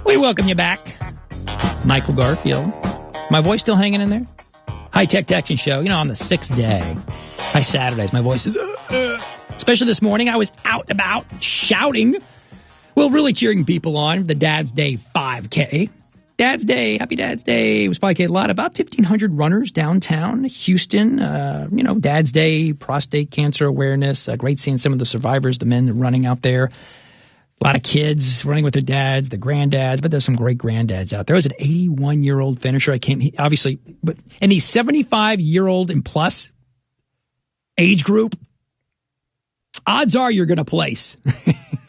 We welcome you back, Michael Garfield. My voice still hanging in there? High-Tech Texan Show, on the 6th day. By Saturdays, my voice is... Especially this morning, I was out and about shouting. Well, really cheering people on the Dad's Day 5K. Dad's Day, happy Dad's Day. It was 5K, a lot, about 1,500 runners downtown Houston. Dad's Day, prostate cancer awareness. Great seeing some of the survivors, the men running out there. A lot of kids running with their dads, the granddads, but there's some great granddads out there. There was an 81-year-old finisher. Obviously, but in the 75-year-old and plus age group, odds are you're going to place.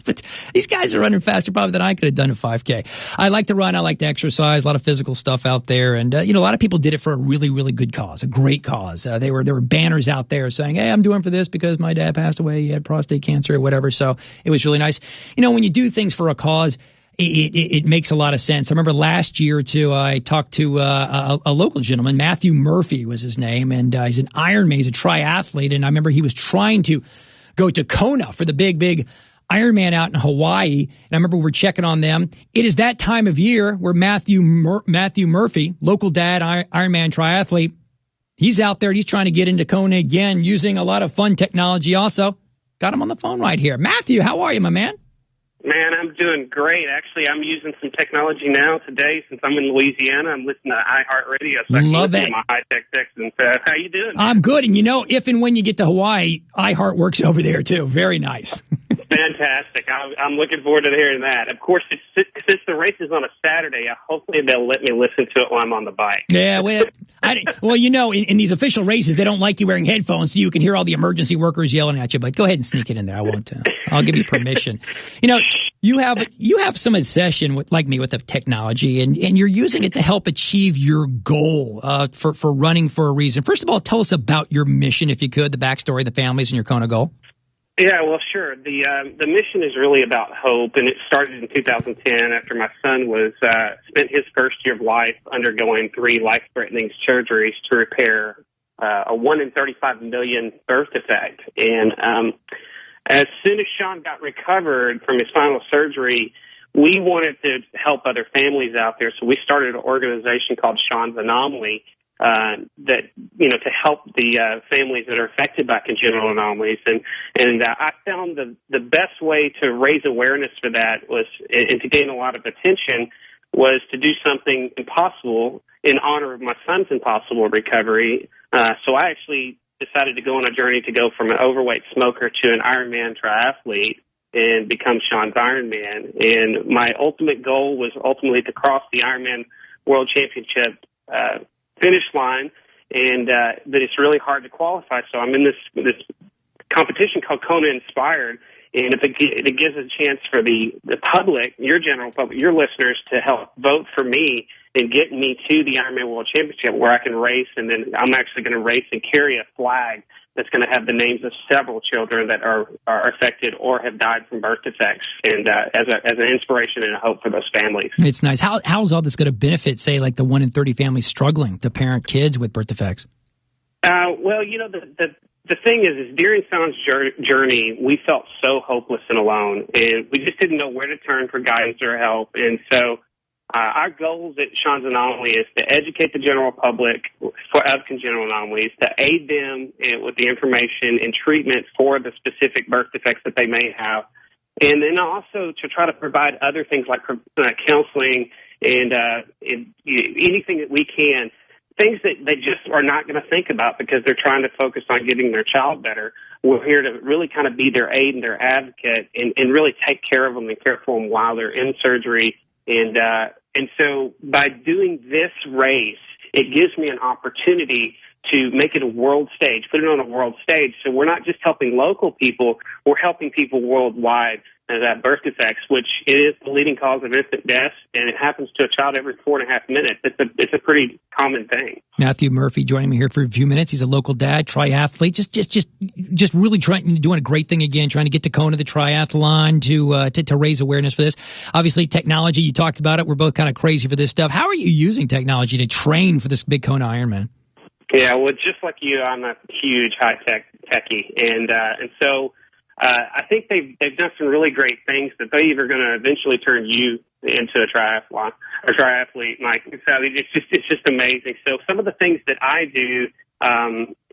But these guys are running faster probably than I could have done a 5K. I like to run. I like to exercise. A lot of physical stuff out there. And, a lot of people did it for a really, really good cause, a great cause. There were banners out there saying, hey, I'm doing for this because my dad passed away. He had prostate cancer or whatever. So it was really nice. When you do things for a cause, it makes a lot of sense. I remember last year or two, I talked to a local gentleman, Matthew Murphy was his name. And he's an Ironman. He's a triathlete. And I remember he was trying to go to Kona for the big Ironman out in Hawaii. And I remember we're checking on them. It is that time of year where Matthew Murphy, local dad, Ironman triathlete, he's out there. He's trying to get into Kona again using a lot of fun technology also. Got him on the phone right here. Matthew, how are you, my man? Man, I'm doing great. Actually, I'm using some technology now today since I'm in Louisiana. I'm listening to iHeartRadio. So Love it. My high-tech Texan. How you doing? I'm good. And if and when you get to Hawaii, iHeart works over there too. Very nice. Fantastic. I'm looking forward to hearing that. Of course, since the race is on a Saturday, hopefully they'll let me listen to it while I'm on the bike. Yeah, in these official races, they don't like you wearing headphones so you can hear all the emergency workers yelling at you. But go ahead and sneak it in there. I won't. I'll give you permission. You have some obsession with the technology, and you're using it to help achieve your goal for running for a reason. First of all, tell us about your mission, if you could, the backstory, the families, and your Kona goal. Yeah, well, sure. The mission is really about hope, and it started in 2010 after my son spent his first year of life undergoing 3 life-threatening surgeries to repair a 1 in 35 million birth defect. And as soon as Shawn got recovered from his final surgery, we wanted to help other families out there, so we started an organization called Shawn's Anomaly. To help the families that are affected by congenital anomalies. And I found the best way to raise awareness for that and to gain a lot of attention was to do something impossible in honor of my son's impossible recovery. So I actually decided to go on a journey to go from an overweight smoker to an Ironman triathlete and become Shawn's Ironman. And my ultimate goal was ultimately to cross the Ironman World Championship finish line, and but it's really hard to qualify. So I'm in this competition called Kona Inspired, and it gives a chance for the public, your general public, your listeners, to help vote for me and get me to the Ironman World Championship where I can race, and then I'm actually going to race and carry a flag that's going to have the names of several children that are affected or have died from birth defects, and as an inspiration and a hope for those families. It's nice. How's all this going to benefit, say, like the 1 in 30 families struggling to parent kids with birth defects? The thing is during Shawn's journey, we felt so hopeless and alone, and we just didn't know where to turn for guidance or help. And so our goals at Shawn's Anomaly is to educate the general public of congenital anomalies, to aid them with the information and treatment for the specific birth defects that they may have, and then also to try to provide other things like counseling and anything that we can, things that they just are not going to think about because they're trying to focus on getting their child better. We're here to really kind of be their aid and their advocate and really take care of them and care for them while they're in surgery. And so by doing this race, it gives me an opportunity to make it a world stage, put it on a world stage. So we're not just helping local people, we're helping people worldwide that have birth defects, which is the leading cause of infant deaths, and it happens to a child every 4.5 minutes. It's a pretty common thing. Matthew Murphy joining me here for a few minutes. He's a local dad, triathlete, just really doing a great thing again, trying to get to Kona, the triathlon, to raise awareness for this. Obviously, technology, you talked about it. We're both kind of crazy for this stuff. How are you using technology to train for this big Kona Ironman? Yeah, well, just like you, I'm a huge high-tech techie, and so I think they've done some really great things that they are going to eventually turn you into a triathlon or triathlete, Mike. So it's just amazing. So some of the things that I do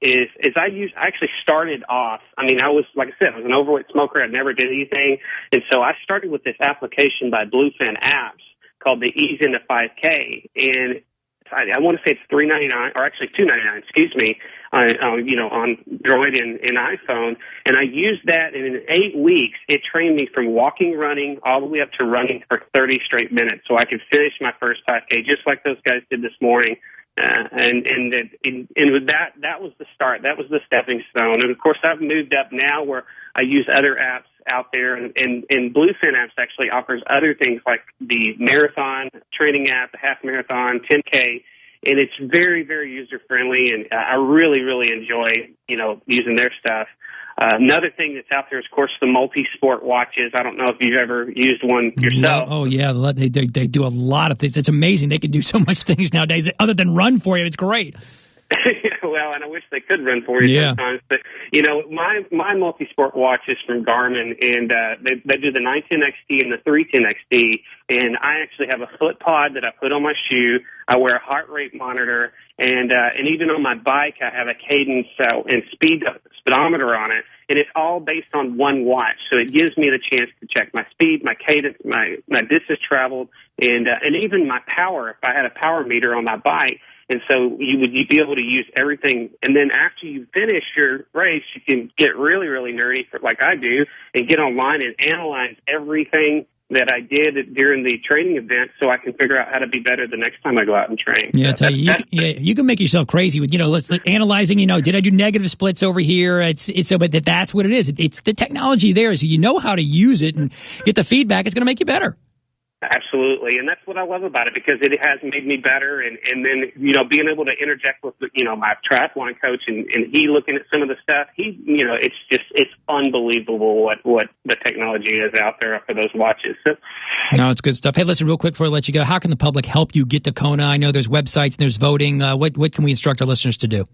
is I actually started off. I mean, I was, like I said, I was an overweight smoker. I never did anything, and so I started with this application by Bluefin Apps called the Ease into 5K, and I want to say it's $3.99 or actually $2.99. Excuse me, on Android and iPhone, and I used that, and in 8 weeks, it trained me from walking, running, all the way up to running for 30 straight minutes, so I could finish my first 5K just like those guys did this morning. And with that was the start. That was the stepping stone. And of course, I've moved up now where I use other apps out there, and Bluefin Apps actually offers other things like the marathon training app, the half marathon, 10K, and it's very, very user friendly. And I really, really enjoy using their stuff. Another thing that's out there is, of course, the multi-sport watches. I don't know if you've ever used one yourself. Oh, yeah. They do a lot of things. It's amazing. They can do so much things nowadays other than run for you. It's great. Well, and I wish they could run for you sometimes. But, my multi-sport watch is from Garmin, and they do the 910XT and the 310XT, and I actually have a foot pod that I put on my shoe. I wear a heart rate monitor, and even on my bike, I have a cadence and speedometer on it, and it's all based on one watch. So it gives me the chance to check my speed, my cadence, my distance traveled, and even my power, if I had a power meter on my bike. And so you'd be able to use everything. And then after you finish your race, you can get really, really nerdy, like I do, and get online and analyze everything that I did during the training event, so I can figure out how to be better the next time I go out and train. Yeah, I tell you, you can make yourself crazy with analyzing. Did I do negative splits over here? But that's what it is. It's the technology there, so you know how to use it and get the feedback. It's going to make you better. Absolutely, and that's what I love about it, because it has made me better, and then being able to interject with my triathlon coach and he looking at some of the stuff, it's unbelievable what the technology is out there for those watches. So, no, it's good stuff. Hey, listen, real quick before I let you go, how can the public help you get to Kona? I know there's websites and there's voting. What can we instruct our listeners to do?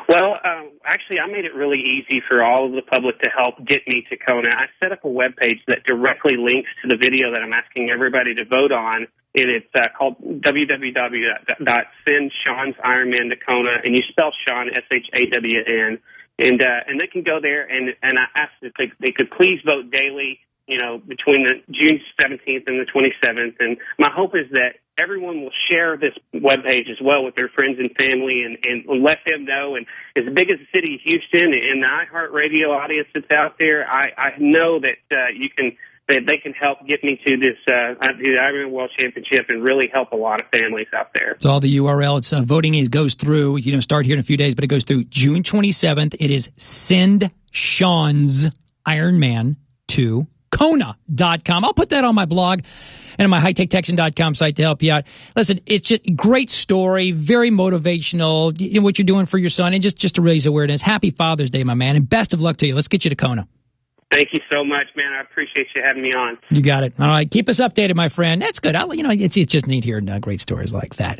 Well, actually, I made it really easy for all of the public to help get me to Kona. I set up a webpage that directly links to the video that I'm asking everybody to vote on, and it's called www.send Shawn's Ironman to Kona, and you spell Shawn, SHAWN, and they can go there, and I asked if they could please vote daily, between the June 17th and the 27th, and my hope is that everyone will share this webpage as well with their friends and family and let them know. And as big as the city of Houston and the iHeartRadio audience that's out there, I know that they can help get me to this the Ironman World Championship and really help a lot of families out there. It's all the URL. It's voting goes through, start here in a few days, but it goes through June 27th. It is Send Shawn's Ironman to Kona.com. I'll put that on my blog and on my hightech-texan.com site to help you out. Listen, it's just a great story, very motivational, what you're doing for your son, and just to raise awareness. Happy Father's Day, my man, and best of luck to you. Let's get you to Kona. Thank you so much, man. I appreciate you having me on. You got it. All right, keep us updated, my friend. That's good. It's just neat hearing great stories like that.